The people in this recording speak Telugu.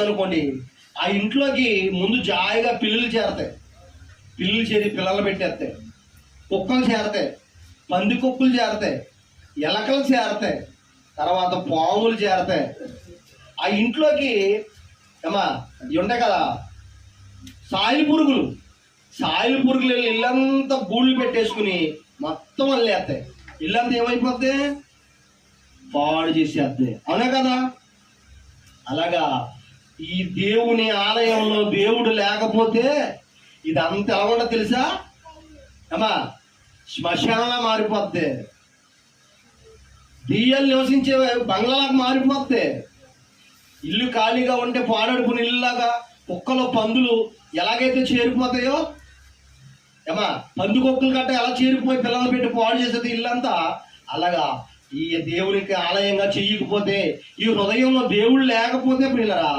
అనుకోండి, ఆ ఇంట్లోకి ముందు జాయిగా పిల్లులు చేరతాయి. పిల్లులు చేరి పిల్లలు పెట్టేస్తాయి. కుక్కలు చేరతాయి, పంది కుక్కలు చేరతాయి, ఎలకలు చేరతాయి, తర్వాత పాములు చేరతాయి. ఆ ఇంట్లోకి ఏమా ఇవి ఉంటాయి కదా, సాయిల్ పురుగులు వెళ్ళి ఇల్లంతా గూళ్ళు పెట్టేసుకుని మొత్తం వదిలేస్తాయి. ఇల్లంతా ఏమైపోద్ది? పాడు చేసేద్ది. అవునా కదా? అలాగా ఈ దేవుని ఆలయంలో దేవుడు లేకపోతే ఇదంతా ఎలా ఉండదు తెలుసా అమ్మా? శ్మశానంలా మారిపోద్ది. దెయ్యాలు నివసించే బంగ్లాలకు మారిపోద్ది. ఇల్లు ఖాళీగా ఉంటే పాడడుకుని ఇల్లులాగా కుక్కలు పందులు ఎలాగైతే చేరిపోతాయో ఏమా, పంది కుక్కలు గట్ట ఎలా చేరిపోయి పిల్లలు పెట్టి పాడు చేసేది ఇల్లంతా, అలాగా ఈ దేవునికి ఆలయంగా చెయ్యకపోతే, ఈ హృదయంలో దేవుడు లేకపోతే పిల్లరా